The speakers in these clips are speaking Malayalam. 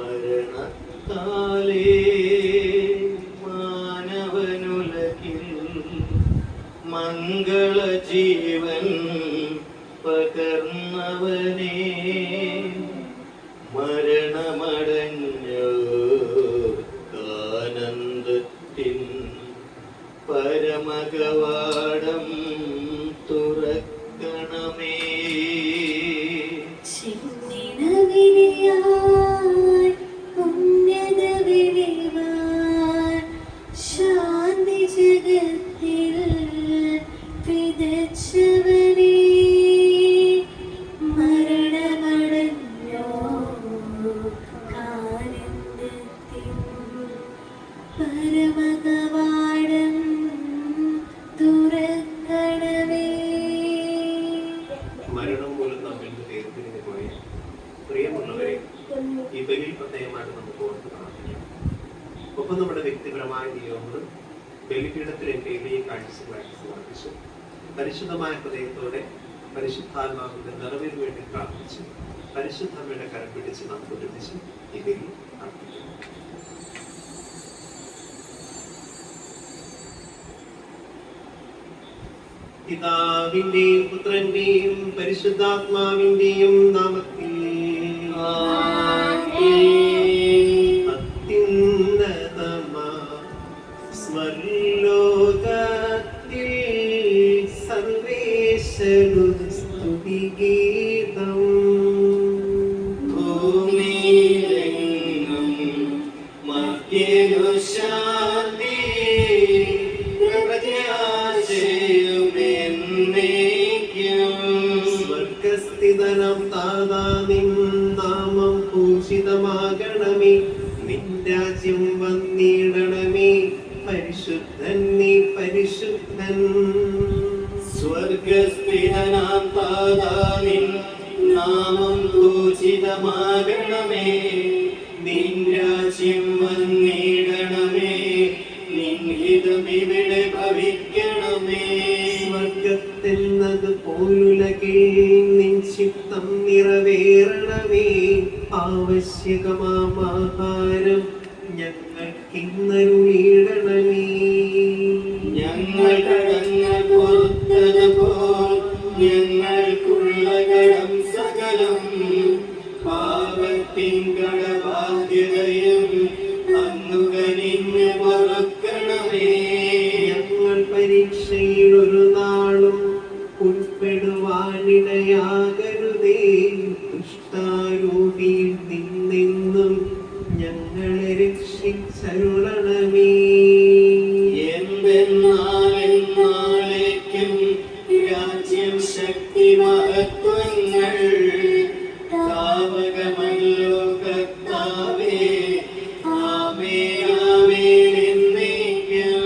മരണത്താലേ മാനവനുലകിൽ മംഗള ജീവൻ പകർന്നവനേ, മരണമടഞ്ഞോർക്കാനന്ദത്തിൻ പരമകവാടം തുറക്കണമേ. ശാന്തി ജഗത്തിൽ വിതച്ചവനേ, മരണമടഞ്ഞോർക്കാനന്ദത്തിൻ പരമകവാടം തുറക്കണമേ. മരണം മൂലം നമ്മിൽ നിന്ന് വേർപിരിഞ്ഞു പോയ പ്രിയമുള്ളവരെ ഈ ബലിയിൽ പ്രത്യേകമായിട്ട് നമുക്ക് ഓർത്ത് പ്രാർത്ഥിക്കാം. ഒപ്പം നമ്മുടെ വ്യക്തിപരമായ നിയോഗങ്ങളും ബലിപീഠത്തിൽ എൻ്റെ ഇവയെ കാഴ്ചകളായിട്ട് സമർപ്പിച്ചു പരിശുദ്ധമായ ഹൃദയത്തോടെ പരിശുദ്ധാത്മാവിന്റെ നിറവിന് വേണ്ടി പ്രാർത്ഥിച്ചു പരിശുദ്ധമ്മയുടെ കരം പിടിച്ച് നമുക്ക് ഒരുമിച്ച് ഈ ബലി അർപ്പിക്കാം. പിതാവിന്റെയും പുത്രന്റെയും പരിശുദ്ധാത്മാവിന്റെയും നാമത്തിൽ അത്യുന്നതമാ സ്വർലോകത്തിൽ സർവേശ്വരു സ്തുതിഗീതം, ഭൂമിയിലെങ്ങും മർത്യനു ശാന്തി സ്വർഗസ്ഥിതനം താതാ നിൻ നാമം പൂജിതമാകണമേ, നിൻ രാജ്യം വന്നിടണമേ, പരിശുദ്ധൻ നീ പരിശുദ്ധൻ. സ്വർഗസ്ഥിതനാം താതാ നിൻ നാമം പൂജിതമാകണമേ, നിൻ രാജ്യം വന്നിടണമേ, നിൻ ഹിതം ഇവിടെ ഭവിക്കണമേ. സ്വർഗത്തെന്നത് പോലുലകിൽ നിൻ ചിത്തം നിറവേറണമേ, ആവശ്യകമാം ആഹാരം ഞങ്ങൾക്കിന്നരുളിയിടണമേ. ഞങ്ങൾ കടങ്ങൾ പൊറുത്തതുപോൽ ഞങ്ങൾക്കുള്ള കടം സകലം പാപത്തിൻ കടബാധ്യതയും അന്നുകനിഞ്ഞ് പൊറുക്കണമേ. ഞങ്ങൾ പരീക്ഷയിൽ ഒരു നാളും ഉൾപ്പെടുവാനിടയാകരുതേ, ദുഷ്ടാരൂപിയിൽ നിന്നെന്നും ഞങ്ങളെ രക്ഷിച്ചരുളണമേ. എന്തെന്നാളെന്നാളേക്കും രാജ്യം ശക്തി മഹത്വങ്ങൾ താവകമല്ലോ കർത്താവേ, ആമേൻ ആമേൻ എന്നേക്കും.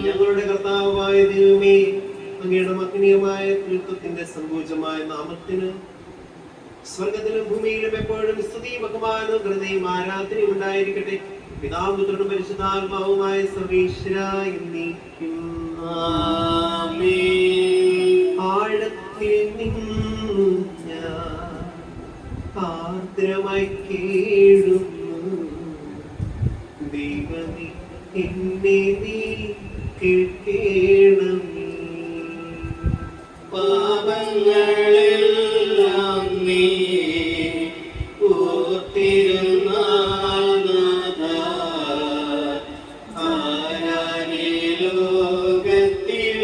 ഞങ്ങളുടെ കർത്താവായ ദൈവമേ, അങ്ങയുടെ മഹനീയമായ കൃത്യത്തിന്റെ സമ്പൂജമായ നാമത്തിന് സ്വർഗത്തിലും ഭൂമിയിലും എപ്പോഴും സ്തുതിയും ബഹുമാനവും കൃതയും ആരാധനയും ഉണ്ടായിരിക്കട്ടെ. പിതാവും പുത്രനും പരിശുദ്ധാത്മാവുമായ സർവീശ്വരാ എന്നേക്കും. ആമേൻ. ആഴത്തിൽ നിന്നു ഞാൻ ആർദ്രമായി കേഴുന്നു, ദൈവമേ എന്നെ നീ കേൾക്കണമേ. പാപങ്ങളെല്ലാം നീ ഓർത്തിരുന്നാൽ നാഥാ, ആരാനീ ലോകത്തിൽ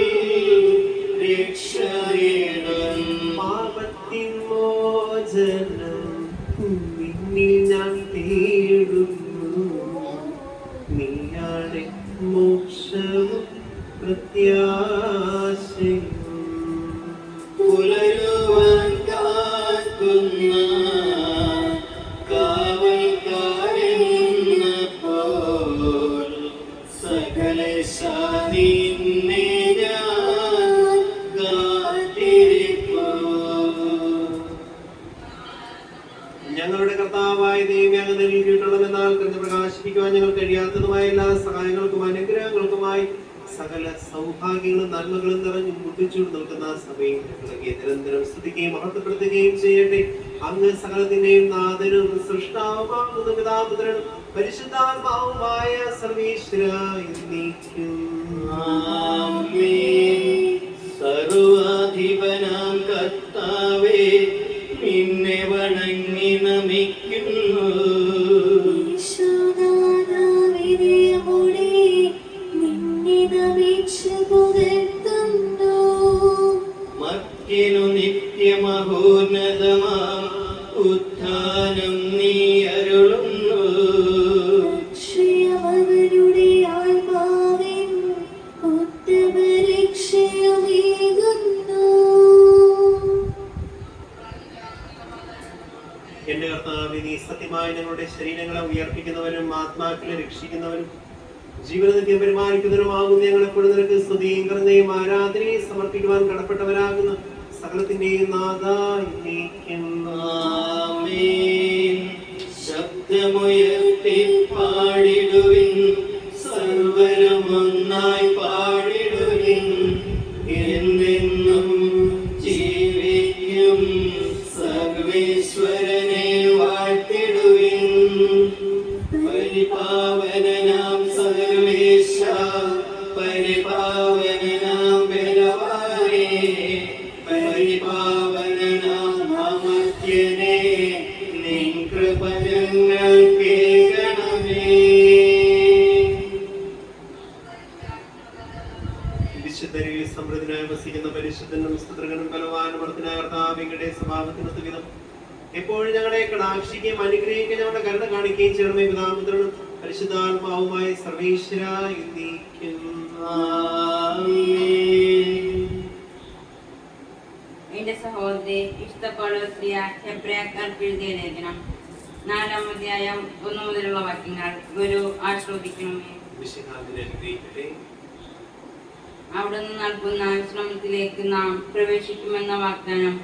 രക്ഷയിടും. പാപത്തിൻ മോചനം നിന്നിൽ ഞാൻ തേടുന്നു, നീയാണ് മോക്ഷവും പ്രത്യാശയും. പുലരുവാൻ കാക്കുന്ന കാവൽക്കാരെന്ന പോൽ സകലേശാ നിന്നെ ഞാൻ കാത്തിരിപ്പൂ. ഞങ്ങളുടെ കർത്താവായ ദൈവമേ, അങ്ങ് നൽകിയിട്ടുള്ളതെന്നാൽ കൃതി പ്രകാശിപ്പിക്കുവാൻ ഞങ്ങൾ കഴിയാത്തതുമായ എല്ലാ സഹായങ്ങൾക്കും അനുഗ്രഹങ്ങൾക്കുമായി സകല സൗഭാഗ്യങ്ങളും നന്മകളും നിറഞ്ഞു മുട്ടിച്ചു നിൽക്കുന്ന സഭയിൽ ഞങ്ങളെ നിരന്തരം സ്തുതിക്കുകയും മഹത്വപ്പെടുത്തുകയും ചെയ്യട്ടെ. അങ്ങ് സകലത്തിന്റെയും നാഥനും സൃഷ്ടാവുമാകുന്ന പിതാപുത്രനും പരിശുദ്ധാത്മാവുമായ സർവീശ്വര എന്നേക്കും. സർവാധിപനാം കർത്താവേ, നിന്നെ വണങ്ങി നമിക്കുന്നു. മർത്യനു നിത്യമഹോന്നതമാം ഉത്ഥാനം നീ അരുളുന്നു. അവരുടെ ആത്മാവിൻ ഉത്തമരക്ഷയമേകുന്നു. എന്റെ കർത്താവേ, നീ സത്യമായി ഞങ്ങളുടെ ശരീരങ്ങളെ ഉയർപ്പിക്കുന്നവനും ആത്മാക്കളെ രക്ഷിക്കുന്നവനും ജീവിതത്തെ പരിപാലിക്കുന്നവരുമാകുന്ന ഞങ്ങളെപ്പോഴും നിനക്ക് സ്തുതിയും കരുണയും ആരാധനയും സമർപ്പിക്കുവാൻ കടപ്പെട്ടവരാകുന്ന സകലത്തിന്റെയും നാഥായിരിക്കും. ശബ്ദമുയർത്തി പാടിടുവിൻ, സർവരും ഒന്നായി പാടിടുവിൻ. എന്നെന്നും ജീവിക്കും സർവേശ്വരനെ വാഴ്ത്തിടുവിൻ. പരിപാവനനാം സർവേശ, പരിപാവനനാം ബലവാനേ, പരിപാവനനാം അമർത്യനേ, നിൻ കൃപ ഞങ്ങൾക്കേകണമേ. വിശുദ്ധരിൽ സമൃദ്ധനായി വസിക്കുന്ന പരിശുദ്ധനും സ്തുത്രകനും ബലവാനും വർദ്ധനായ കർത്താവിന്റെ സ്വഭാവത്തിനൊത്ത വിധം എപ്പോഴും ഞങ്ങളെ കടാക്ഷിക്കുകയും അനുഗ്രഹിക്കുകയും ഞങ്ങളുടെ കരുണ കാണിക്കുകയും ചെയ്യണമേ. പിതാപുത്രനും പരിശുദ്ധാത്മാവുമായ സർവീശ്വര എന്നേക്കും. എന്റെ സഹോദരി വിശുദ്ധ പൗലോസ്ലീഹ ഹെബ്രായർക്ക് എഴുതിയ ലേഖനം 4-ാം അധ്യായം 1 മുതലുള്ള വാക്യങ്ങൾ ഗുരു ആശ്രവദിക്കണമേ. അവിടുന്ന് നൽകുന്ന ശ്രമത്തിലേക്ക് നാം പ്രവേശിക്കുമെന്ന വാഗ്ദാനം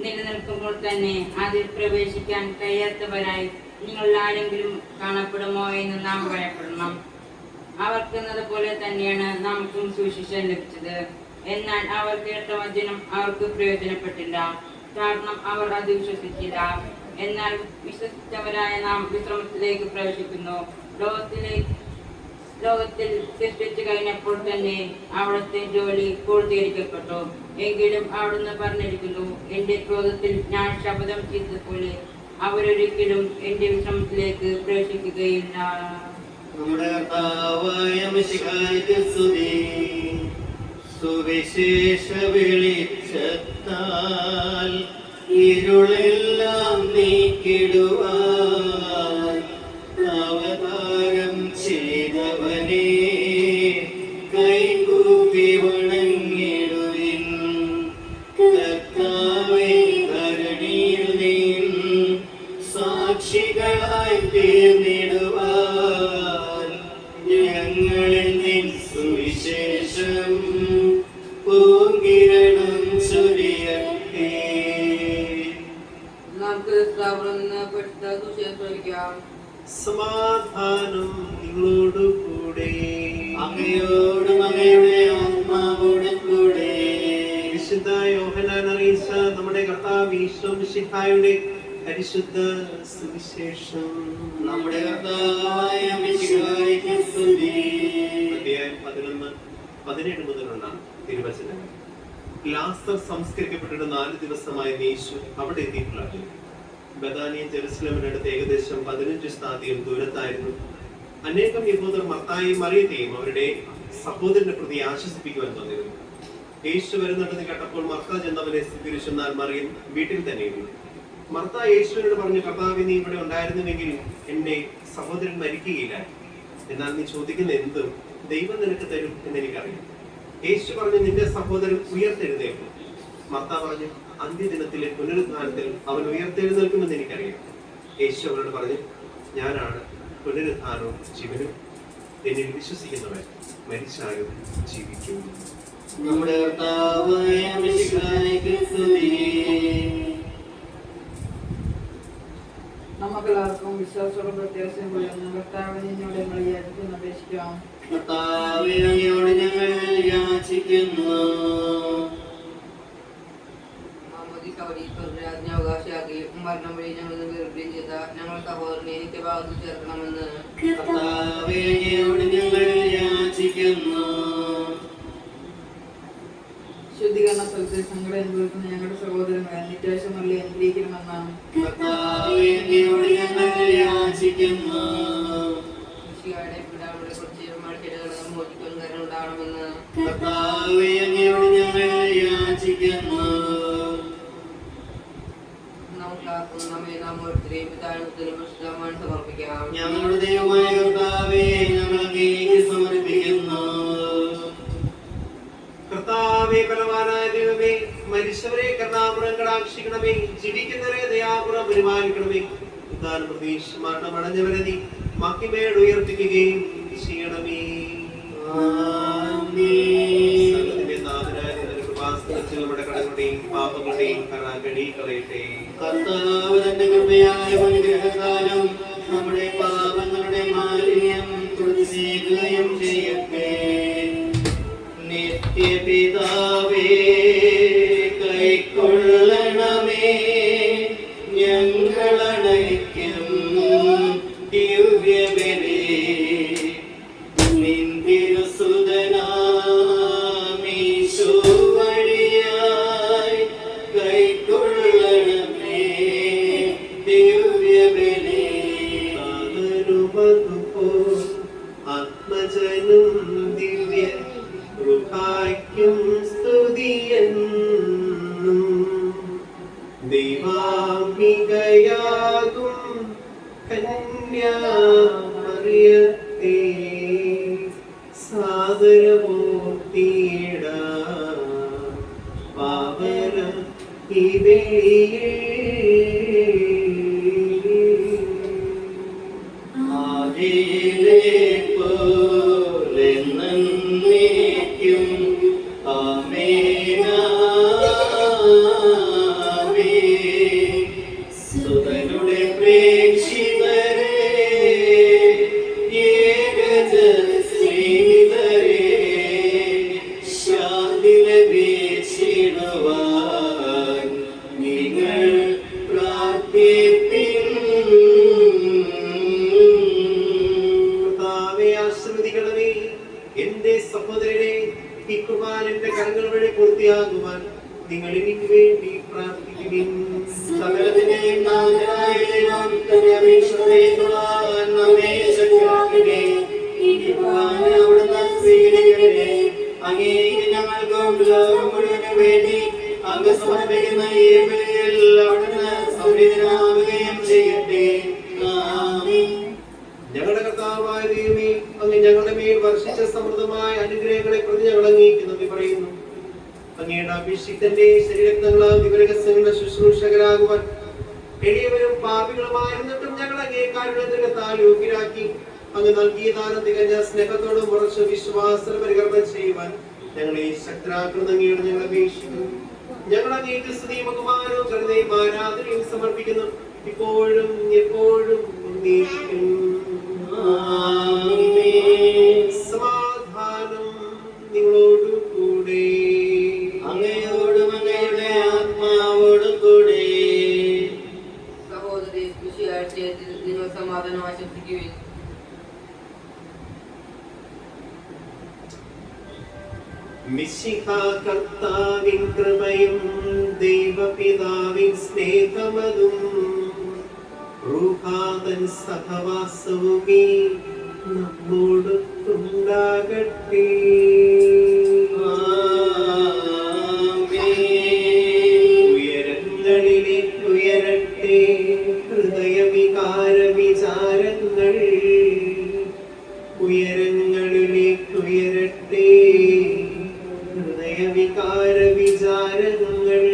നിലനിൽക്കുമ്പോൾ തന്നെ അതിൽ പ്രവേശിക്കാൻ കഴിയാത്തവരായി നിങ്ങൾ ആരെങ്കിലും കാണപ്പെടുമോ എന്ന് നാം ഭയപ്പെടണം. അവർക്കെന്നതുപോലെ തന്നെയാണ് നമുക്കും സുവിശേഷം ലഭിച്ചത്. എന്നാൽ അവർ കേട്ട വചനം അവർക്ക് പ്രയോജനപ്പെട്ടില്ല, കാരണം അവർ അത് വിശ്വസിച്ചില്ല. എന്നാൽ വിശ്വസിച്ചവരായ നാം വിശ്രമത്തിലേക്ക് പ്രവേശിക്കുന്നു. ലോകത്തിൽ സൃഷ്ടിച്ചു കഴിഞ്ഞപ്പോൾ തന്നെ അവിടുത്തെ ജോലി പൂർത്തീകരിക്കപ്പെട്ടു. എങ്കിലും അവിടുന്ന് പറഞ്ഞിരിക്കുന്നു, എന്റെ ക്രോധത്തിൽ ഞാൻ ശപഥം ചെയ്തതുപോലെ അവരൊരിക്കലും എന്റെ വിശ്രമത്തിലേക്ക് പ്രവേശിക്കുകയില്ല. നമ്മുടെ കർത്താവായ മിശിഹായ്ക്ക് സ്തുതി. സുവിശേഷ വെളിച്ചത്താൽ ഇരുളെല്ലാം നീക്കിടുവാൻ അവതാരം ചെയ്തവനെ കൈകൂപ്പി വണങ്ങിടുവിൻ. കർത്താവേ, ധരണിയിൽ നീ സാക്ഷികളായി തീർന്നിടുവാൻ ഞങ്ങളിൽ നിൻ സുവിശേഷം പൂങ്കിരണം ചൊരിയട്ടെ. നമുക്ക് സമാധാനം നിങ്ങളോടുകൂടെ. അങ്ങയോടും അങ്ങയുടെ ആത്മാവോടും കൂടെ. വിശുദ്ധ യോഹന്നാൻ അറിയിച്ച നമ്മുടെ കർത്താവ് ഈശോ മിശിഹായുടെ പരിശുദ്ധ സുവിശേഷം. നമ്മുടെ കർത്താവായ മിശിഹായ്ക്ക് സ്തുതി. അധ്യായം 11-17 മുതലുള്ള തിരുവചനങ്ങൾ. ലാസർ സംസ്കരിക്കപ്പെട്ടിട്ട് 4 ദിവസമായി യേശു അവിടെ എത്തിയിട്ടുള്ളായിരുന്നു. ബഥാനിയും ജെറുസലേമിനടുത്ത് ഏകദേശം 15 സ്ഥാതിയും ദൂരത്തായിരുന്നു. അനേകം യഹൂദർ മർത്തായെയും മറിയത്തെയും അവരുടെ സഹോദരന്റെ പ്രതി ആശ്വസിപ്പിക്കുവാൻ വന്നിരുന്നു. യേശു വരുന്നുണ്ടെന്ന് കേട്ടപ്പോൾ മർത്ത ചെന്നവനെ സ്വീകരിച്ചു. എന്നാൽ മറിയം വീട്ടിൽ തന്നെയിരുന്നു. മർത്ത യേശുവിനോട് പറഞ്ഞു, കർത്താവേ, നീ ഇവിടെ ഉണ്ടായിരുന്നുവെങ്കിൽ എന്റെ സഹോദരൻ മരിക്കുകയില്ല. എന്നാൽ നീ ചോദിക്കുന്ന എന്തും ദൈവം നിനക്ക് തരും എന്നെനിക്കറിയാം. യേശു പറഞ്ഞു, നിന്റെ സഹോദരൻ ഉയർത്തെഴുന്നേൽക്കും. മർത്ത പറഞ്ഞു, അന്ത്യദിനത്തിലെ പുനരുദ്ധാനത്തിൽ അവൻ ഉയർത്തെഴുന്നേൽക്കുമെന്ന് എനിക്കറിയാം. യേശു അവരോട് പറഞ്ഞു, ഞാനാണ് പുനരുദ്ധാനവും ജീവനും. എന്നിൽ വിശ്വസിക്കുന്നവൻ മരിച്ചാലും ജീവിക്കും. നമ്മുടെ കർത്താവായ മിശിഹായ്ക്ക് സ്തുതി. നമുക്കെല്ലാവർക്കും വിശ്വാസത്തോടും പ്രത്യാശയും കൊള്ളുന്ന കർത്താവിനെ എന്നോട് ഞങ്ങൾ യാചിക്കുന്നു അപേക്ഷിക്കാം. കർത്താവേ, അങ്ങയോട് ഞങ്ങൾ യാചിക്കുന്നു. അവകാശിയാക്കി മരണം വഴി ഞങ്ങൾ വേർപ്പെടുകയും ചെയ്ത ഞങ്ങൾ സഹോദരനെ എനിക്ക് ഭാഗത്ത് ചേർക്കണമെന്ന് കർത്താവേ, അങ്ങയോട് ഞങ്ങൾ യാചിക്കുന്നു. ശുദ്ധീകരണ സ്ഥലത്തെ സങ്കടം അനുഭവിക്കുന്ന ഞങ്ങളുടെ സഹോദരങ്ങളെ നിത്യാവശ്യമല്ല അനുഗ്രഹിക്കണമെന്നാണ്. കർത്താവേ, അങ്ങയോട് ഞങ്ങൾ യാചിക്കുന്നു. കൃഷിയുടെ പിതാവിനെ കുറിച്ച് മഴക്കെടുകൾ മോചിക്കാൻ കരം ഉണ്ടാകണമെന്ന് കർത്താവേ, അങ്ങയോട് ഞങ്ങൾ യാചിക്കുന്നു. നമുക്കാർക്കും നമ്മെ നാം ഓരോരുത്തരെയും പിതാവിനും വിശുദ്ധമായി സമർപ്പിക്കാം. ഞങ്ങളുടെ ദൈവമായ കർത്താവേ, ഞങ്ങൾ അങ്ങേക്ക് സമർപ്പിക്കുന്നു. കർത്താവേ, ബലവാനായ ദൈവമേ, മരിച്ചവരെ കരുണാപുരം കടാക്ഷിക്കണമേ, ജീവിക്കുന്നവരെ ദയാപുരം പരിപാലിക്കണമേ. ഉദ്ധാന പ്രതീക്ഷ മരണമടഞ്ഞവരെ നീ മഹിമയോടെ ഉയർപ്പിക്കുകയും ചെയ്യണമേ. സകലത്തിന്റെ നാഥനായ നിന്റെ കൃപാസനത്തിൽ നമ്മുടെ കടങ്ങളുടെയും പാപങ്ങളുടെയും കറ കഴുകിക്കളയട്ടെ. കർത്താവ് തന്റെ കൃപയായ അനുഗ്രഹത്താലും നമ്മുടെ പാപങ്ങളുടെ മാലിന്യം തുടച്ചേക്കുകയും ചെയ്യട്ടെ. നിത്യപിതാവേ, കൈക്കൊള്ളണമേ ഞങ്ങളണയ്ക്കും ദിവ്യബലി. നിൻ തിരുസുതനാമീശോ വഴിയായി കൈക്കൊള്ളണമേ ദിവ്യബലി. ആദരവതുപോൽ ആത്മജനും ദിവ്യ ൃഹായ്ക്കും സ്തുതിയെന്നും ദൈവാത്മികയാകും കന്യാമറിയത്തെ സാദരമൂർത്തിയിടാം പാവന ഈ ബലിയിൽ. ആദിയിലെ പോലെ എന്നേക്കും ആമേൻ ആമേൻ. സുതനുടെ പ്രേക്ഷിതരെ, ഏകജനസ്നേഹിതരെ, ശാന്തി ലഭിച്ചിടുവാൻ നിങ്ങൾ പ്രാർത്ഥിപ്പിൻ. കർത്താവേ, ആശീർവദിക്കണമേ. എന്റെ സഹോദരനെ, ഈ കുർബാനന്റെ കരങ്ങൾ വഴി പൂർത്തിയാകുവാൻ നിങ്ങൾ എനിക്ക് വേണ്ടി പ്രാർത്ഥിക്കുവിൻ. സകലത്തിന്റെയും നാഥനായ ദൈവം തന്റെ അപേക്ഷകളേക്കുവാൻ നമ്മെ ശക്തരാക്കട്ടെ. ഈ കുർബാന അവിടുന്ന് സ്വീകരിക്കട്ടെ. അങ്ങേക്ക് ഞങ്ങൾക്കും ലോകം മുഴുവനും വേണ്ടി അങ്ങ് സമർപ്പിക്കുന്ന ഈ ബലിയിൽ അവിടുന്ന് സംപ്രീതനാവുകയും ചെയ്യട്ടെ. ആമേൻ. ഞങ്ങളുടെ കർത്താവായ ദൈവമേ, അങ്ങ് ഞങ്ങളുടെ മേൽ വർഷിച്ച സമൃദ്ധമായ അനുഗ്രഹങ്ങളെ പ്രതി ഞങ്ങൾ അങ്ങേക്ക് നന്ദി പറയുന്നു. അങ്ങയുടെ അഭിഷിക്തന്റെ ശരീരങ്ങളാൽ വിവരകങ്ങളുടെ ശുശ്രൂഷകരാകുവാൻ എളിയവരും പാപികളുമായിരുന്നിട്ടും ഞങ്ങൾ അങ്ങേ കാരുണ്യത്താൽ യോഗ്യരാക്കി. അങ്ങ് നൽകിയ ദാനം തികഞ്ഞ സ്നേഹത്തോടും ഉറച്ച വിശ്വാസം പരികർമ്മം ചെയ്യുവാൻ ഞങ്ങളെ ശക്തരാക്കുന്ന അങ്ങയോട് ഞങ്ങൾ അപേക്ഷിക്കുന്നു. ഞങ്ങൾ അങ്ങേക്ക് സ്തുതിയും ബഹുമാനവും കരുണയും ആരാധനയും സമർപ്പിക്കുന്നു, ഇപ്പോഴും എപ്പോഴും എന്നേക്കും. ആമേൻ. സമാധാനം നിങ്ങളോടു കൂടെ. അങ്ങയോടും അങ്ങയുടെ ആത്മാവോടും കൂടെ. സഹോദരി കൃഷിയാഴ്ചയിൽ നിങ്ങൾ സമാധാനം ആശംസിക്കുകയും മിശിഹ കർത്താവിൻ കൃപയും ദൈവപിതാവിൻ സ്നേഹമതും റൂഹാതൻ സഹവാസവുമേ നമ്മോടൊത്തുണ്ടാകട്ടെ. ഉയരങ്ങളിലേക്ക് ഉയരട്ടെ ഹൃദയവികാര വിചാരങ്ങൾ, ഉയരങ്ങളിലേക്ക് ഉയരട്ടെ ഹൃദയവികാര വിചാരങ്ങൾ.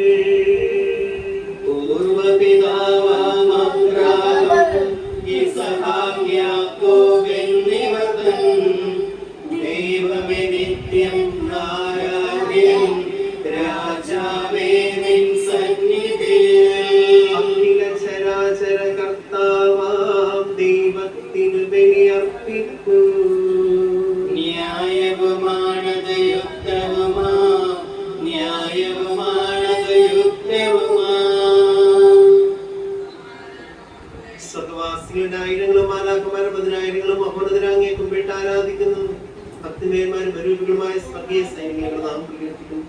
പൂർവപിതാവാം അബ്രാഹാം, ഇസഹാക്ക്, യാക്കോബ് എന്നിവർ തൻ ദൈവമേ നിത്യം ആരാധ്യൻ, രാജാവേ നിൻ സന്നിധിയിൽ. അഖില ചരാചര കർത്താവാം ദൈവത്തിന് ബലിയർപ്പിക്കൂ. സ്വർഗവാസികളുടെ ആയിരങ്ങളും മാലാഖമാരുടെ പതിനായിരങ്ങളും മഹോന്നതരാങ്ങിയെ കുമ്പിട്ട് ആരാധിക്കുന്നു. ഭക്തിമേന്മാരും മരൂപികളുമായ സ്വർഗീയ സൈനികങ്ങൾ നാം പ്രകീർത്തിക്കുന്നു.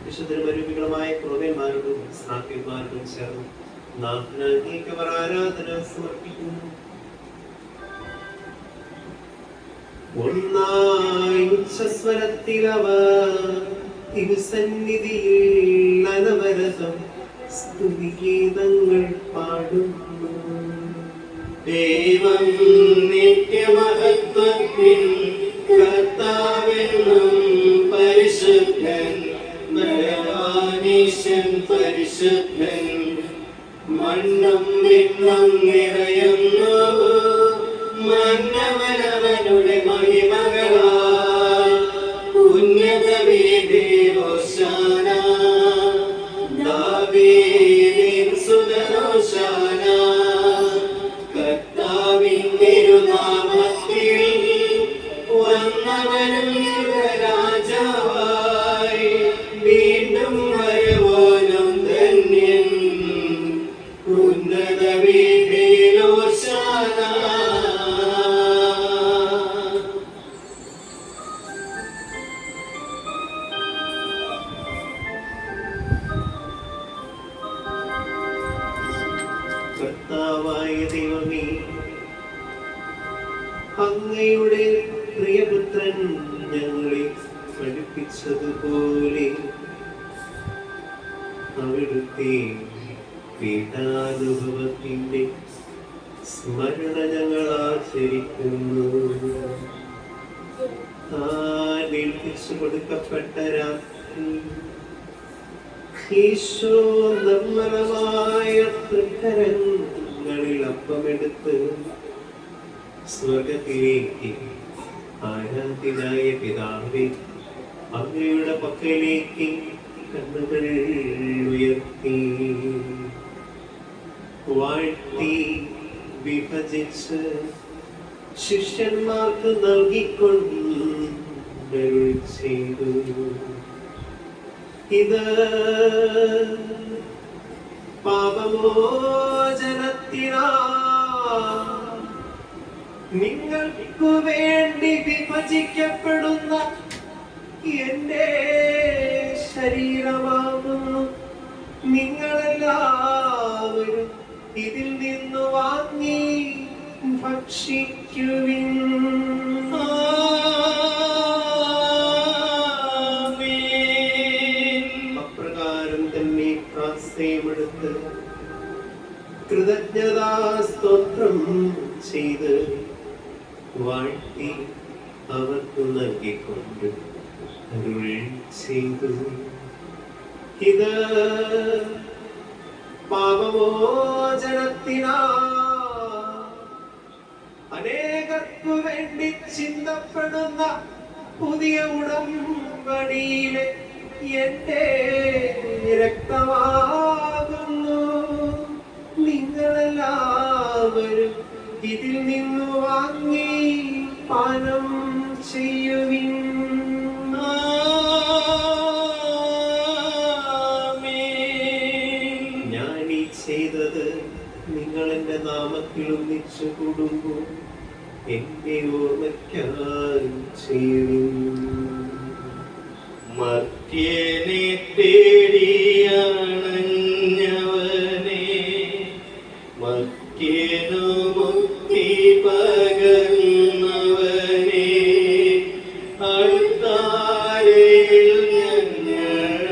വിശുദ്ധരും മരൂപികളുമായ ക്രോവന്മാരോടും സ്നാപ്യന്മാരോടും ചേർന്ന് നാം അങ്ങേക്കവർ ആരാധന സമർപ്പിക്കുന്നു. ഒന്നായി ഉച്ചസ്വരത്തിലവർ തിരുസന്നിധിയിൽ അനവരതം സ്തുതിഗീതങ്ങൾ പാടുന്നു. ദൈവം നിത്യമഹത്വത്തിൻ കർത്താവെന്നും പരിശുദ്ധൻ, ബലവാനീശൻ പരിശുദ്ധൻ, മണ്ണും വിണ്ണും നിറയുന്നു മന്നവനവനുടെ മഹിമകളാൽ. ഉന്നത വീതിയിൽ ഹോശാന, ദാവീദിൻ സുതൻ ഹോശാന. കർത്താവിൻ തിരുനാമത്തിൽ വന്നവനും രാജാവായി, വീണ്ടും വരുവാനും ധന്യൻ. ഉന്നത വീതിയിൽ ഹോശാന. കർത്താവായ ദൈവമേ, അങ്ങയുടെ പ്രിയപുത്രൻ ഞങ്ങളെ പഠിപ്പിച്ചതുപോലെ അവിടുത്തെ പീഠാനുഭവത്തിന്റെ സ്മരണ ഞങ്ങൾ ആചരിക്കുന്നു. താൻ ഏൽപ്പിച്ചു കൊടുക്കപ്പെട്ട രാത്രി ഈശോ നിർമ്മലമായ തൃക്കരങ്ങളിൽ അപ്പമെടുത്ത് സ്വർഗത്തിലേക്ക് ആരാധ്യനായ പിതാവേ, അങ്ങയുടെ പക്കലേക്ക് കണ്ണുകൾ ഉയർത്തി വാഴ്ത്തി വിഭജിച്ച് ശിഷ്യന്മാർക്ക് നൽകിക്കൊണ്ടരുൾ ചെയ്തു. ഇത് പാപമോചനത്തിനാ നിങ്ങൾക്കു വേണ്ടി വിഭജിക്കപ്പെടുന്ന എന്റെ ശരീരമാകുന്നു. നിങ്ങളെല്ലാവരും ഇതിൽ നിന്ന് വാങ്ങി ഭക്ഷിക്കുവിൻ. അപ്രകാരം തന്നെ കാസയുമെടുത്ത് കൃതജ്ഞതാ സ്തോത്രം ചെയ്ത് വാഴ്ത്തി അവർക്ക് നൽകിക്കൊണ്ട് അരുൾ ചെയ്തു. ഇത് പാപമോചനത്തിനാ അനേകർക്കു വേണ്ടി ചിന്തപ്പെടുന്ന പുതിയ ഉടമ്പടിയിലെ എന്റെ രക്തമാകുന്നു. നിങ്ങളെല്ലാവരും ഇതിൽ നിന്ന് വാങ്ങി പാനം ചെയ്യുവിൻ. ഞാൻ ഈ ചെയ്തത് നിങ്ങൾ എന്റെ നാമത്തിൽ ഒന്നിച്ചു കൂടുമ്പോൾ എന്റെ ഓർമ്മയ്ക്കായി ചെയ്യുവിൻ. മർത്യനെ തേടിയണഞ്ഞവനെ, മർത്യനു മുക്തി പകർന്നവനെ, അൾത്താരയിൽ ഞങ്ങൾ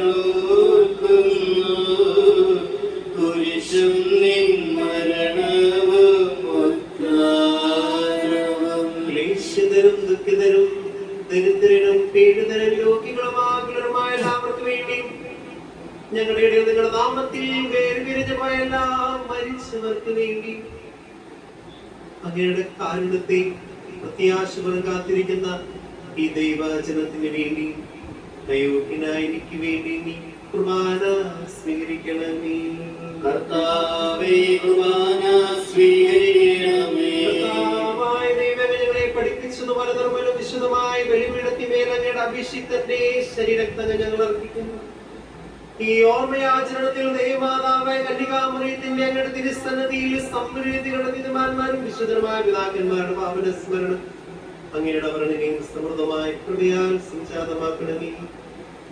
ഓർക്കുന്നു. കുരിശും നിൻ മരണവും ഉത്ഥാനവും. ക്ലേശിതരും ദുഃഖിതരും ദരിദ്രരും പീഡിതരും രോഗികളുമായ എല്ലാവർക്കും വേണ്ടിയും ഞങ്ങളുടെ ഇടയിൽ നിങ്ങളുടെ നാമത്തിൽ വേർപിരിഞ്ഞു പോയ എല്ലാ മരിച്ചവർക്ക് വേണ്ടി അങ്ങയുടെ കാരുണ്യത്തെ പ്രത്യാശപരം കാത്തിരിക്കുന്ന ഈ ദൈവവചനത്തിന് വേണ്ടി അയോഗ്യനായ എനിക്ക് വേണ്ടി നീ കുർബാന സ്വീകരിക്കണമേ. കർത്താവേ, കുർബാന സ്വീകരിക്കണമേ. കർത്താവായ ദൈവമേ, ഞങ്ങളെ പഠിപ്പിച്ചതുപോലെ നിർമ്മല വിശുദ്ധമായ ബലിപീഠത്തിന്മേൽ അങ്ങയുടെ അഭിഷിക്തന്റെ ശരീരക്തങ്ങൾ ഞങ്ങൾ അർപ്പിക്കുന്നു. ഈ ഓർമ്മയാചരണത്തിൽ ദൈവമാതാവായ കന്യകാമറിയത്തിന്റെ അങ്ങയുടെ തിരുസന്നിധിയിൽ സമൃദ്ധികളുടെ നീതിമാന്മാരും വിശുദ്ധരുമായ പിതാക്കന്മാരുടെ പാവന സ്മരണം അങ്ങയുടെ ഭരണയും സമൃദ്ധമായ കൃപയാൽ സംജാതമാക്കണമേ.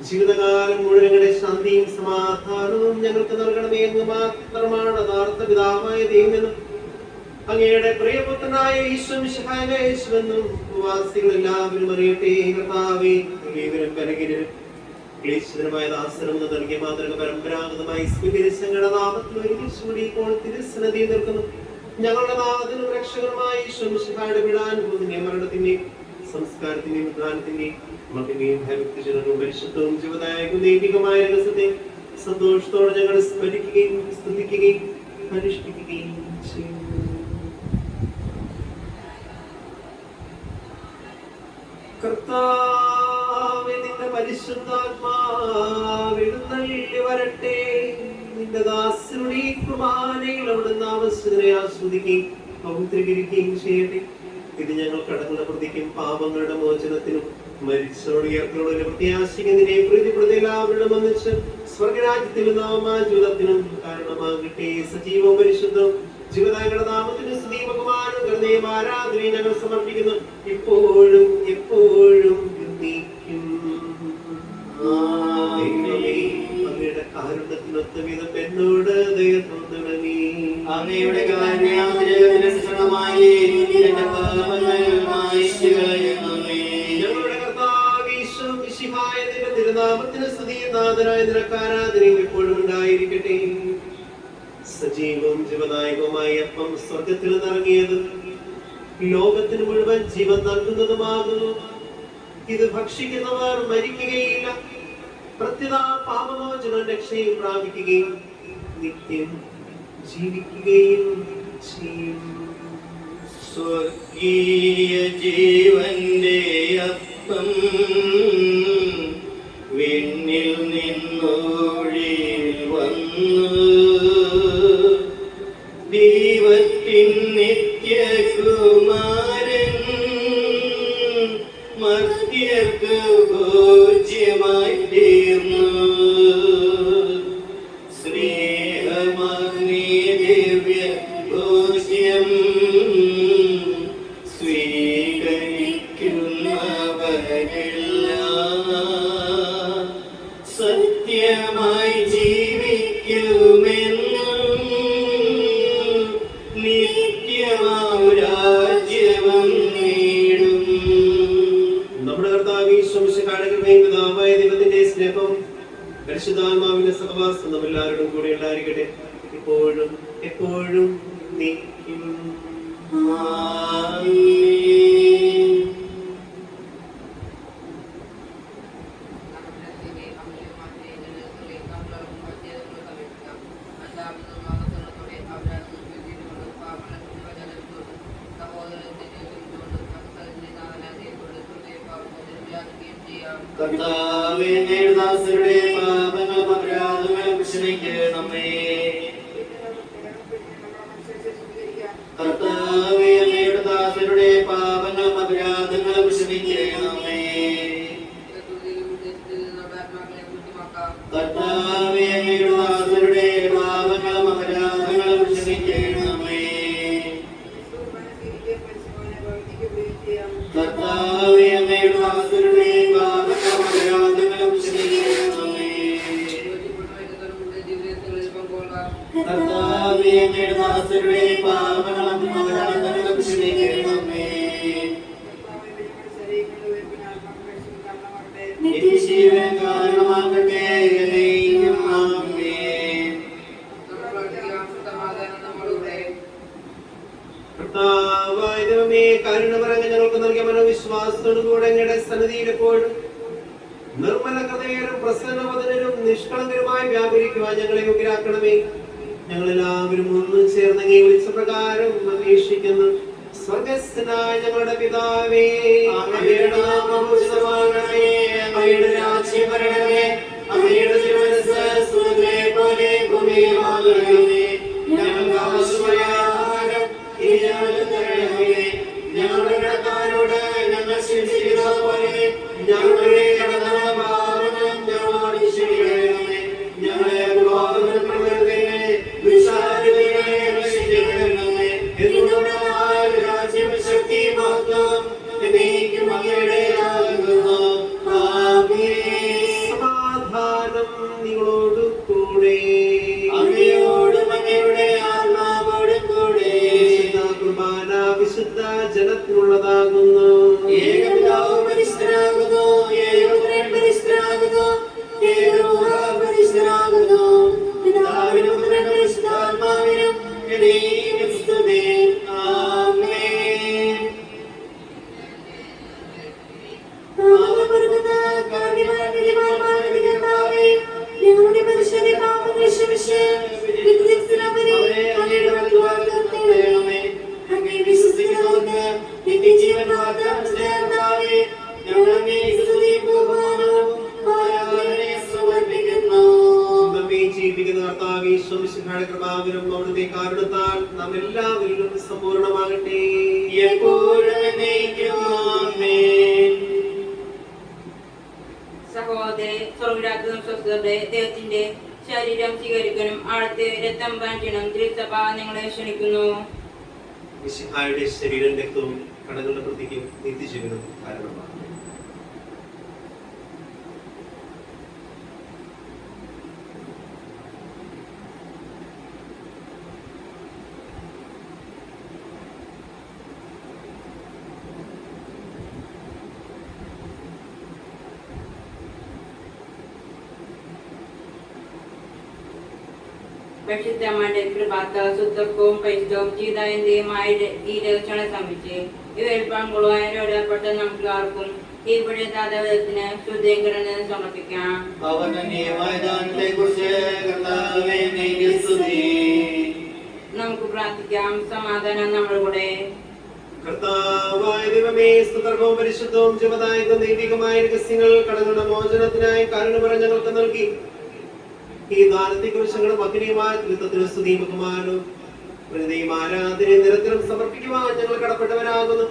ജീവിതകാലം മുഴുവൻ ഞങ്ങളുടെ ശാന്തിയും സമാധാനവും ഞങ്ങൾക്ക് നൽകണമേ എന്ന് മാത്രമാണ് യഥാർത്ഥ പിതാവായ ദൈവമെന്നും അങ്ങയുടെ പ്രിയപുത്രനായ ഈശ്വരനും ഉപവാസികൾ എല്ലാവരും അറിയട്ടെ. കർത്താവേ, ഇവരും കലകിരും ക്ലേശിതരമായ ദാസനമെന്ന് നൽകിയ മാതൃക പരമ്പരാഗതമായി സ്വീകരിച്ച ഞങ്ങളുടെ നാമത്തിൽ ഒരുമിച്ചുകൂടി ഇപ്പോൾ തിരുസന്നിധി നിൽക്കുന്നു. ഞങ്ങളുടെ നാഥനും രക്ഷകനുമായ ഈശ്വരയുടെ വിടാനുഭവത്തിന്റെയും മരണത്തിന്റെയും സംസ്കാരത്തിന്റെയും ഉദ്ധാനത്തിന്റെയും മകന്റെയും ഭയഭക്തിജനവും പരിശുദ്ധവും ജീവദായകവും ദൈവികമായ രഹസ്യത്തെ സന്തോഷത്തോടെ ഞങ്ങൾ സ്മരിക്കുകയും സ്തുതിക്കുകയും അനുഷ്ഠിക്കുകയും ചെയ്യുന്നു. കർത്താവേ, നിന്റെ പരിശുദ്ധാത്മാവ് എഴുന്നള്ളി വരട്ടെ. നിന്റെ ദാസരുടെ ഈ കുർബാനയിൽ അവിടുന്ന് ആവശ്യത്തിനെ ആസ്വദിക്കുകയും പവിത്രീകരിക്കുകയും ചെയ്യട്ടെ. ഇത് ഞങ്ങൾ കടങ്ങളുടെ പ്രതിക്കും പാപങ്ങളുടെ മോചനത്തിനും മരിച്ചവരുടെ ഉയർത്തലോടെ പ്രത്യാശിക്കുന്നതിനെ പ്രീതിപ്പെടുത്തി എല്ലാവരുടെ ഒന്നിച്ച് സ്വർഗരാജ്യത്തിൽ നാമാജൂതത്തിനും കാരണമാകട്ടെ. സജീവവും പരിശുദ്ധവും ജീവദായകരുടെ നാമത്തിന് സ്തുതി ബഹുമാനവും കരുണയും ആരാധനയും ഞങ്ങൾ സമർപ്പിക്കുന്നു, ഇപ്പോഴും എപ്പോഴും എന്നേക്കും. അങ്ങയുടെ കാരുണ്യത്തിനൊത്ത വിധം എന്നോട് ദയ തോന്നണമേ. അങ്ങയുടെ കാരുണ്യമായി ഞങ്ങളുടെ കർത്താവ് ഈശോ മിശിഹായ നിന്റെ തിരുനാമത്തിന് സ്തുതിയും നാഥനായ നിനക്ക് ആരാധനയും എപ്പോഴും ഉണ്ടായിരിക്കട്ടെ. സജീവവും ജീവദായകവുമായ അപ്പം സ്വർഗത്തിൽ നിന്നിറങ്ങിയത് ലോകത്തിന് മുഴുവൻ ജീവൻ നൽകുന്നതുമാകുന്നു. ഇത് ഭക്ഷിക്കുന്നവർ മരിക്കുകയില്ല, പ്രത്യുത പാപമോചനം രക്ഷയും പ്രാപിക്കുകയും നിത്യം ജീവിക്കുകയും ചെയ്യും. സ്വർഗീയ ജീവന്റെ അപ്പം വിണ്ണിൽ നിന്നൊഴി വന്നു, ദൈവത്തിൻ നിത്യകുമാരൻ മർത്യർക്ക് ഭോജ്യമായി തീർന്നു. സ്നേഹമഗ്നി ദിവ്യ ഭോജ്യം സ്വീകരിക്കുന്നവരെല്ലാം സത്യമായി ജീവിക്കുമെന്നും നിത്യമാം രാജ്യവും നേടും. നമ്മുടെ കർത്താവ് ഈശോ മിശിഹായുടെ കൃപയും പിതാവായ ദൈവത്തിന്റെ സ്നേഹവും പരിശുദ്ധാത്മാവിന്റെ സഹവാസം നമ്മെല്ലാവരോടും കൂടെ ഉണ്ടായിരിക്കട്ടെ, ഇപ്പോഴും എപ്പോഴും എന്നേക്കും. ആമേൻ. കർത്താവേ, അങ്ങയുടെ ദാസരുടെ പാപങ്ങളും അപരാധങ്ങളും ക്ഷമിക്കണമേ. കർത്താവേ, അങ്ങയുടെ ദാസരുടെ പാപങ്ങളും അപരാധങ്ങളും ക്ഷമിക്കണമേ. കർത്താവേ, അങ്ങയുടെ ദാസരുടെ പാപങ്ങളും അപരാധങ്ങളും ക്ഷമിക്കണമേ. കർത്താവേ, അങ്ങയുടെ ദാസരുടെ പാപങ്ങളും അപരാധങ്ങളും ക്ഷമിക്കണമേ. കർത്താവേ, അങ്ങയുടെ ദാസരുടെ പാപങ്ങളും അപരാധങ്ങളും ക്ഷമിക്കണമേ. നിത്യജീവൻ കാരണമാകട്ടെ. എന്നേക്കും ആമേൻ. കർത്താവായ ദൈവമേ, കാരുണ്യം പറഞ്ഞ് ഞങ്ങൾക്ക് നൽകിയ മനോവിശ്വാസത്തോടുകൂടെ അങ്ങയുടെ സന്നിധിയിൽ എപ്പോഴും നിർമ്മല ഹൃദയരും പ്രസന്നവദനരും നിഷ്കളങ്കരുമായി വ്യാപരിക്കുവാൻ ഞങ്ങളെ യോഗ്യരാക്കണമേ. ഞങ്ങളെല്ലാവരും ഒന്നു ചേർന്ന് അങ്ങയെ വിളിച്ച പ്രകാരം അപേക്ഷിക്കുന്നു. സ്വർഗസ്ഥനായ ഞങ്ങളുടെ പിതാവേ, അങ്ങയുടെ നാമം പൂജിതമാകണമേ. അങ്ങയുടെ രാജ്യം വരണമേ. അങ്ങയുടെ തിരുമനസ്സ് സ്വർഗ്ഗത്തിലെ പോലെ ഭൂമിയിലുമാകണമേ. ഞങ്ങൾക്ക് ആവശ്യമായ ആഹാരം ഇനി ഞങ്ങൾക്ക് തരണമേ. ഞങ്ങളുടെ കടക്കാരോട് ഞങ്ങൾ ക്ഷമിച്ചിരിക്കുന്നതുപോലെ ഞങ്ങളുടെ കടന്ന പാപങ്ങളും ഞങ്ങളോട് ക്ഷമിക്കണമേ. കുർബാന വിശുദ്ധ ജനത്തിനുള്ളതാകുന്നു. ഏകപിതാവ് പരിശുദ്ധനാകുന്നു, ഏകപുത്രൻ പരിശുദ്ധനാകുന്നു, ഏകരൂഹ പരിശുദ്ധനാകുന്നു. പിതാവിനും പുത്രനും പരിശുദ്ധാത്മാവിനും എന്നേക്കും സ്തുതി. ആമേൻ. പാപമൊരുക്കുന്ന കാരുണ്യവാൻ നീതിമാനായ കർത്താവേ, ഞങ്ങളുടെ മനുഷ്യരെ പാപങ്ങൾ ക്ഷമിച്ച് വിശുദ്ധരെ അങ്ങയുടെ വലതുഭാഗത്ത് നിർത്തണമേ. അങ്ങേ വിശ്വസിക്കുന്നവർക്ക് നിത്യജീവൻ വാഗ്ദാനം ചെയ്ത കർത്താവേ, ഞങ്ങൾ അങ്ങേക്ക് സ്തുതിയും ബഹുമാനവും ആരാധനയും സമർപ്പിക്കുന്നു. നമ്മെ ജീവിക്കുന്ന കർത്താവേ, ഈശോമിശിഹായുടെ കൃപാവരം അവിടുത്തെ കാരുണ്യത്താൽ നാം എല്ലാവരിലും സമ്പൂർണ്ണമാകട്ടെ. എപ്പോഴും എന്നേക്കും ആമേൻ. സഹോദരൻ സ്വർഗ്ഗരാജ്യവും സ്വസ്ഥതയുടെ ദൈവത്തിന്റെ ശരീരം സ്വീകരിക്കണം, അവിടുത്തെ രക്തം പാനം ചെയ്യണം. തിരുസഭ നിങ്ങളെ ക്ഷണിക്കുന്നു. മിശിഹായുടെ ശരീരം രക്തവും കടങ്ങളുടെ പ്രതിക്കും നിത്യജീവനും കാരണമാണ്. പരിശുദ്ധമ്മയുടെ കൃപാത്ത സുത്തക്കവും പരിശുദ്ധവും ജീവിതമായ ഈ രഹസ്യങ്ങളെ സംബന്ധിച്ച് ഇവയിൽ പങ്കുള്ളവരോടൊപ്പെട്ട നമുക്ക് ആർക്കും ഈ പഴയ ദാതാവിധത്തിന് ശുദ്ധീകരണം സമർപ്പിക്കാം. നമുക്ക് പ്രാർത്ഥിക്കാം. സമാധാനം നമ്മുടെ കൂടെ. കർത്താവായ ദൈവമേ, സ്തുത്യർഹവും പരിശുദ്ധവും ജീവദായകവും ദൈവികമായ രഹസ്യങ്ങൾ കടങ്ങളുടെ മോചനത്തിനായി കാരുണ്യം ഞങ്ങൾക്ക് നൽകി. ഈ ദാനത്തെ കുറിച്ച് ഞങ്ങളുടെ മകനീയമായ ത്രിത്വത്തിന് സ്തുതിയും ബഹുമാനവും പ്രീതിയും ആരാധനയും നിരന്തരം സമർപ്പിക്കുവാൻ ഞങ്ങൾ കടപ്പെട്ടവരാകുന്നു.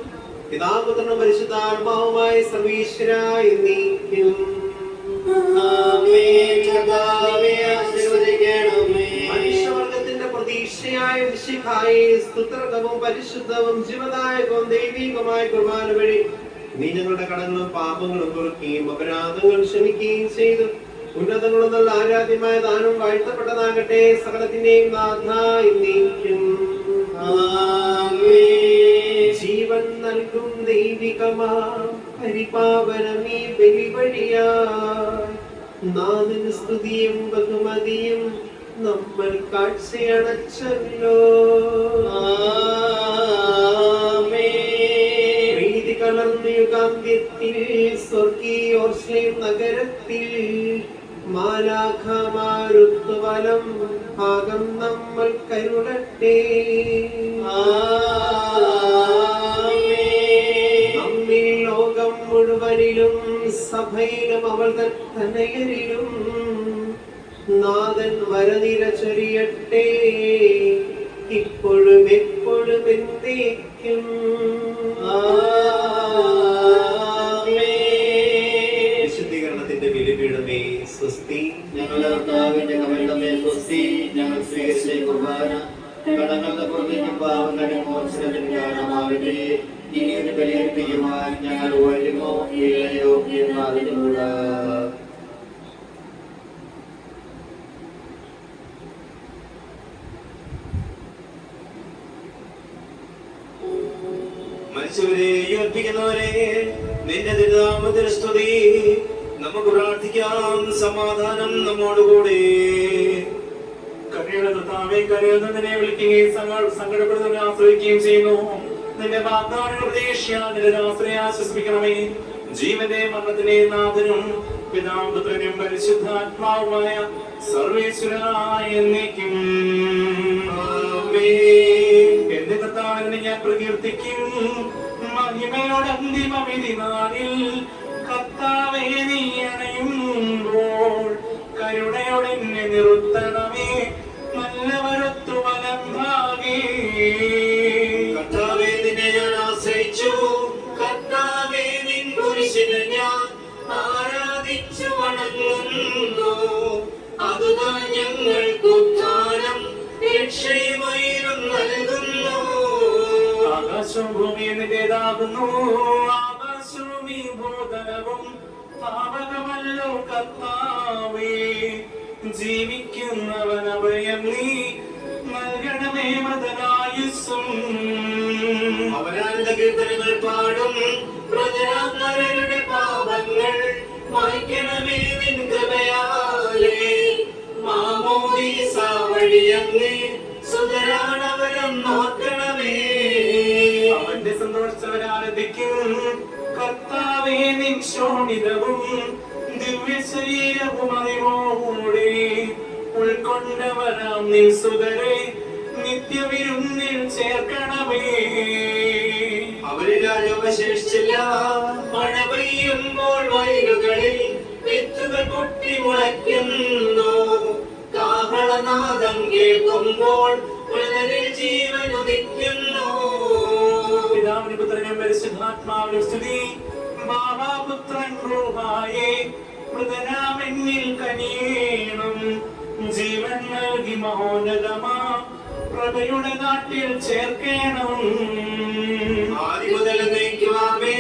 പിതാവും പുത്രനും പരിശുദ്ധാത്മാവുമായ സർവീശ്വരായ എന്നേക്കും. മനുഷ്യവർഗത്തിന്റെ പ്രതീക്ഷയായ മിശിഹായെ സ്തുത്യർഹവും പരിശുദ്ധവും ജീവദായകവും ദൈവികമായ കുർബാന വഴി നീ ഞങ്ങളുടെ കടങ്ങളും പാപങ്ങളും പൊറുക്കുകയും അപരാധങ്ങൾ ക്ഷമിക്കുകയും ചെയ്തു. ഉന്നതങ്ങളും നല്ല ആരാധ്യമായ ദാനം വാഴ്ത്തപ്പെട്ടതാകട്ടെ. സകലത്തിന്റെയും നാഥായി നീക്കും. ജീവൻ നൽകും ദൈവികമാം പരിപാവനമീ ബലി വഴിയായി നാഥന് സ്തുതിയും ബഹുമതിയും നമ്മൾ കാഴ്ചയണച്ചല്ലോ. പ്രീതി കലർന്ന യുഗാന്ത്യത്തിൽ സ്വർഗീയോർശ്ലേം നഗരത്തിൽ മാലാഖമാരുത്തുവലം ഭാഗം നമ്മൾ കരുളട്ടെ. നമ്മിൽ ലോകം മുഴുവനിലും സഭയിലും അവൾ തനയരിലും നാഥൻ വരനിര ചൊരിയട്ടെ, ഇപ്പോഴും എപ്പോഴും എന്നേക്കും. വിശുദ്ധീകരണത്തിന്റെ ബലിപീഠമേ സ്വസ്തി. ഞങ്ങളുടെ കർത്താവിന്റെ കവരിടമേ സ്വസ്തി. ഞങ്ങൾ സ്വീകരിച്ച കുർബാന കടങ്ങളുടെ പുറത്തേക്കും പാവങ്ങളുടെ മോചനത്തിന് കാരണമാകട്ടെ. ഇനി ഒരു ബലിയർപ്പിക്കുവാൻ ഞങ്ങൾ വരുമോ ഇല്ലയോ എന്ന് അറിഞ്ഞുകൂടാ. മരിച്ചവരെ ഉയർപ്പിക്കുന്നവരെ നിന്റെ തിരുനാമത്തിന് സ്തുതി. നമുക്ക് പ്രാർത്ഥിക്കാം. സമാധാനം നമ്മോടുകൂടെ. കരുണയുടെ കർത്താവേ, കരയുന്നതിനെ വിളിക്കുകയും സങ്കടപ്പെടുന്നതിനെ ആശ്രയിക്കുകയും ചെയ്യുന്നു. നിന്റെ വാഗ്ദാന പ്രതീക്ഷയാൽ നിന്റെ ആശ്രയെ ആശ്വസിപ്പിക്കണമേ. ജീവന്റെ മരണത്തിലെ നാഥനും പിതാവും പുത്രനും പരിശുദ്ധാത്മാവുമായ സർവേശ്വരനായ എന്നേക്കും. എന്റെ കർത്താവിനെ ഞാൻ പ്രകീർത്തിക്കും. മഹിമയുടെ അന്തിമവിധി നാളിൽ കർത്താവേ നീ അണയുമ്പോൾ കരുണയോടെ എന്നെ നിർത്തണമേ. നല്ലവരൊത്തു വലം ഭാഗേ. കർത്താവേ, നിന്നെ ഞാൻ ആശ്രയിച്ചു. കർത്താവേ, നിൻ കുരിശിനെ ഞാൻ ആരാധിച്ചു വണങ്ങുന്നു. അതുതാൻ ഞങ്ങൾക്ക് ഉദ്ധാനം രക്ഷയുമയിലും നൽകുന്നു. ആകാശവും ഭൂമിയും നിന്റേതാകുന്നു. ആകാശവും ഈ ഭൂതലവും പാവകമല്ലോ കർത്താവേ. ജീവിക്കുന്നവൻ അഭയം നീ നൽകണമേ മതനായുസ്സും. അവരാനന്ദ കീർത്തനങ്ങൾ പാടും. പ്രജനാത്മരുടെ പാപങ്ങൾ മായ്ക്കണമേ നിൻ കൃപയാലേ. മാമോദീസ വഴിയങ്ങേ സുതരാണവരം നോക്കണമേ. അവന്റെ സന്തോഷവരാനന്ദിക്കും. കർത്താവേ നിൻ ശോണിതവും ദിവ്യ ശരീരവും അറിവോടെ ഉൾക്കൊണ്ടവരാം നിൻ സുതരെ നിത്യവിരുന്നിൽ ചേർക്കണമേ. അവരിൽ അവശേഷിച്ചില്ല. മഴ പെയ്യുമ്പോൾ വയലുകളിൽ വിത്തുകൾ പൊട്ടി മുളയ്ക്കുന്നു. കാഹളനാദം കേൾക്കുമ്പോൾ പുനരിൽ ജീവൻ ഉദിക്കുന്നു. പിതാവിനും പുത്രനും പരിശുദ്ധാത്മാവിനും സ്തുതി. ബാബാപുത്രൻ റൂഹായേ മൃതനാമെന്നിൽ കനിയേണം. ജീവൻ നൽകി മഹോന്നതമാ പ്രഭയുടെ നാട്ടിൽ ചേർക്കണം. ആദി മുതൽ നയിക്കുവാമേ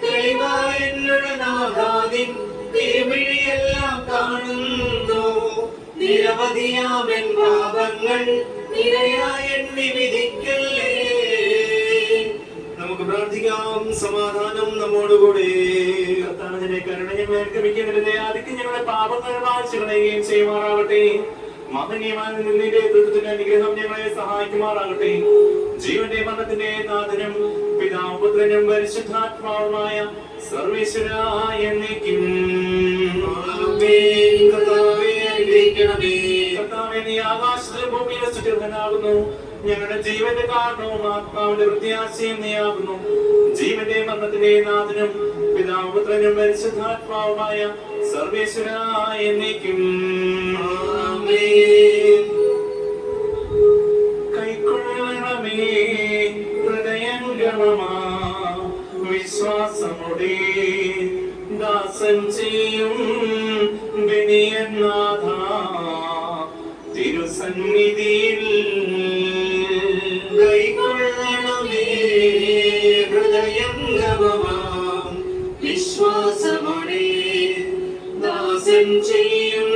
തെളിവായ എന്നോട് നാഥാദിൻ തിരുമിഴിയെല്ലാം കാണുന്നു. നിരവധിയാമൻ പാപങ്ങൾ നിരയായി എണ്ണി വിധിക്കല്ലേ. നമുക്ക് പ്രാർത്ഥിക്കാം. സമാധാനം നമ്മോടുകൂടെ. കർത്താവിന്റെ കരുണയെ മേൽക്കമിക്കുന്നതിന്റെ ആദിക്ക് ഞങ്ങളുടെ പാപങ്ങൾ മായ്ച്ചു കളയുകയും ചെയ്യുമാറാകട്ടെ. മഹനീയമായ നിന്റെ ദുരിതത്തിന്റെ അനുഗ്രഹം ഞങ്ങളെ സഹായിക്കുമാറാകട്ടെ. ജീവന്റെ മരണത്തിന്റെ നാഥനും പിതാവും പുത്രനും പരിശുദ്ധാത്മാവുമായ സർവേശ്വരായ എന്നേക്കും. കർത്താവേ, നീ ആകാശത്തിലും ഭൂമിയിലെ സുചിർഹനാകുന്നു. ഞങ്ങളുടെ ജീവന്റെ കാരണവും ആത്മാവിന്റെ പ്രത്യാശയും നീയാകുന്നു. ജീവന്റെ മരണത്തിന്റെ നാഥനും പിതാവും പുത്രനും പരിശുദ്ധാത്മാവുമായ സർവേശ്വരായ എന്നേക്കും. കൈക്കൊള്ളണമേ ഹൃദയംഗമമാ വിശ്വാസമുടെ ദാസൻ ചെയ്യും ബലിയനാഥ തിരുസന്നിധിയിൽ. കൈക്കൊള്ളണമേ ഹൃദയംഗമമാ വിശ്വാസമോടെ ദാസൻ ചെയ്യും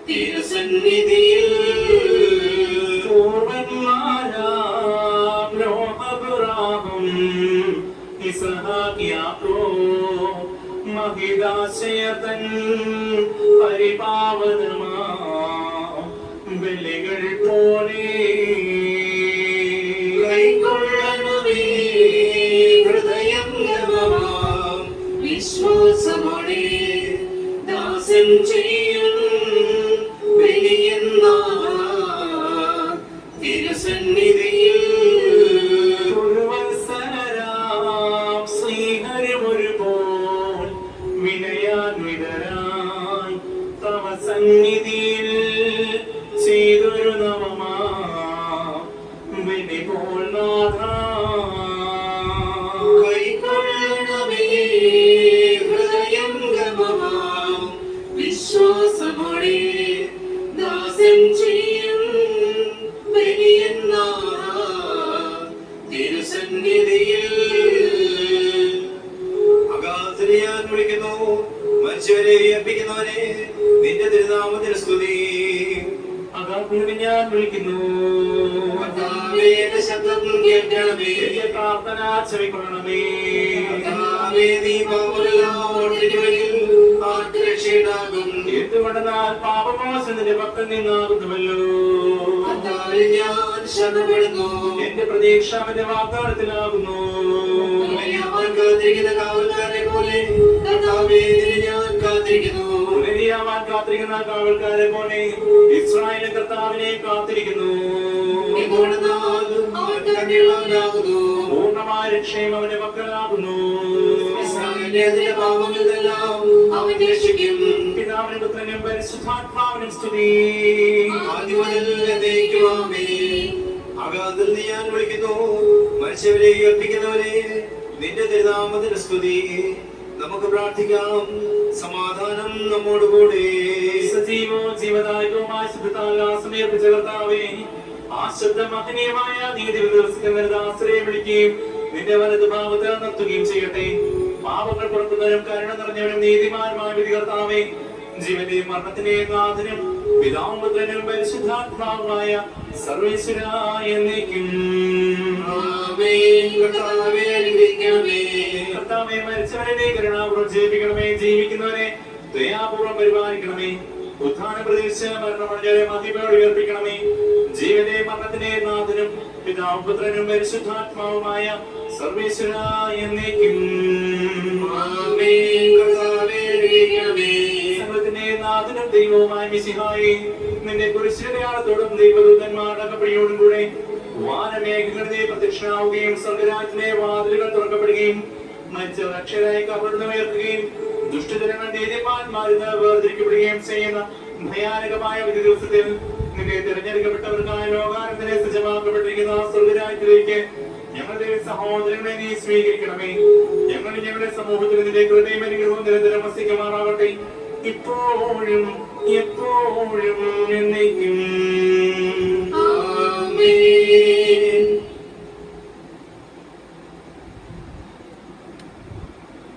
തിരുസന്നിധിയിൽ. മഹിതാശയതൻ പരിപാവനമാ ബലികൾ പോലെ കൈക്കൊള്ളണമേ ഹൃദയംഗമമാ വിശ്വാസമോടെ ദാസൻ ചെയ്യും തിരുസന്നിധിയിൽ. ശ്രീഹരിമൊരുപോൽ വിനയാന്വിതരായി തവ സന്നിധിയിൽ ചെയ്തൊരു നവമാ ബലി പോൽ നാഥ. കൈക്കൊള്ളണമേ ഹൃദയംഗമമാ വിശ്വാസമോടെ ദാസൻ ചെയ്യും തിരുസന്നിധിയിൽ. അഗാധരെ ഞാൻ വിളിക്കുന്നു. മരിച്ചവരെ അർപ്പിക്കുന്നവനെ നിന്റെ തിരുനാമത്തിന് സ്തുതി. അഗാധരെ ഞാൻ വിളിക്കുന്നു. കർത്താവേ, എന്റെ ശബ്ദം കേൾക്കണമേ. എന്റെ പ്രാർത്ഥന ചെവിക്കൊള്ളണമേ. കർത്താവേ, നീ പാപമെല്ലാം ഓർത്തിട്ടുവെങ്കിൽ ആർക്ക് രക്ഷയുണ്ടാകും? എന്തുകൊണ്ടെന്നാൽ പാപമോചനത്തിന്റെ ഭക്തൻ നിന്നാകുന്നുവല്ലോ. കർത്താവിൽ ഞാൻ ശരണപ്പെടുന്നു. എന്റെ പ്രതീക്ഷ അവന്റെ വാഗ്ദാനത്തിലാകുന്നു. അവൻ കാത്തിരിക്കുന്ന കാവൽക്കാരെ പോലെ കർത്താവേ, നിന്നെ ഞാൻ കാത്തിരിക്കുന്നു. പുനരിയാവാൻ കാത്തിരിക്കുന്ന കാവൽക്കാരെ പോലെ ഇസ്രായേലിന്റെ കർത്താവിനെ കാത്തിരിക്കുന്നു. എന്തുകൊണ്ടെന്നാൽ അവൻ കരുണയുള്ളവനാകുന്നു. പൂർണ്ണമായ രക്ഷയും അവന്റെ മക്കളാകുന്നു. ഇസ്രായേലിന്റെ അതിന്റെ പാപങ്ങളിൽ നിന്നെല്ലാം അവൻ രക്ഷിക്കും. പിതാവിനും പുത്രനും പരിശുദ്ധാത്മാവിനും സ്തുതി. ആദ്യം മുതൽ എന്നേക്കും ആമേൻ. അഗാധത്തിൽ നീ ഞാൻ വിളിക്കുന്നു. മരിച്ചവരെ അർപ്പിക്കുന്നവരെ നിന്റെ തിരുനാമത്തിന് സ്തുതി. നമുക്ക് പ്രാർത്ഥിക്കാം. സമാധാനം നമ്മോടുകൂടെ. സജീവവും ജീവദായകവുമായ ശുദ്ധത്താൽ സമർപ്പിച്ച കർത്താവേ, ആ ശബ്ദ മഹനീയമായ നീതി ദിവസിക്കുന്ന ദാസരെ വിളിക്കുകയും നിന്റെ വലത് ഭാഗത്ത് നിർത്തുകയും ചെയ്യട്ടെ. പാപങ്ങൾ പുറത്തുന്നവരും കരുണ നിറഞ്ഞവരും നീതിമാനുമായ വിധി കർത്താവേ, ജീവന്റെയും മരണത്തിന്റെയും നാഥനും പിതാവും പുത്രനും പരിശുദ്ധാത്മാവുമായ സർവേശ്വരായ എന്നേക്കും. കർത്താവേ, മരിച്ചവരെ കരുണാപൂർവ്വം ജീവിക്കണമേ, ജീവിക്കുന്നവരെ ദയാപൂർവ്വം പരിപാലിക്കണമേ. ഉത്ഥാന പ്രതീക്ഷ മരണമടഞ്ഞവരെ മഹിമയോടെ ഉയർപ്പിക്കണമേ. ജീവനെ മരണത്തിന്റെ നാഥനും പിതാവും പുത്രനും പരിശുദ്ധാത്മാവുമായ സർവേശ്വരായ എന്നേക്കും. സംഘത്തിന്റെ നാഥനും ദൈവവുമായ മിശിഹായേ, നിന്റെ കുരിശിലടയാളത്തോടും ദൈവദൂതന്മാരുടെ അകപ്പടിയോടും കൂടെ വാനമേഘങ്ങളുടെ പ്രത്യക്ഷനാവുകയും സ്വർഗരാജ്യത്തിലെ വാതിലുകൾ തുറക്കപ്പെടുകയും മരിച്ചവർ അക്ഷരായി കബറിൽ ഉയർത്തുകയും ദുഷ്ടജനങ്ങൾ നീതിമാന്മാരിൽ നിന്ന് വേർതിരിക്കപ്പെടുകയും ചെയ്യുന്ന ഭയാനകമായ ഒരു ദിവസത്തിൽ നിന്റെ തിരഞ്ഞെടുക്കപ്പെട്ടവർക്കായ ലോകാരത്തിനെ സജ്ജമാക്കപ്പെട്ടിരിക്കുന്ന സ്വർഗരാജ്യത്തിലേക്ക് ഞങ്ങളുടെ സഹോദരങ്ങളെ നീ സ്വീകരിക്കണമേ. ഞങ്ങളുടെ സമൂഹത്തിൽ നിന്റെ കൃപയും അനുഗ്രഹവും നിരന്തരം വസിക്കുമാറാകട്ടെ, ഇപ്പോഴും എപ്പോഴും എന്നേക്കും.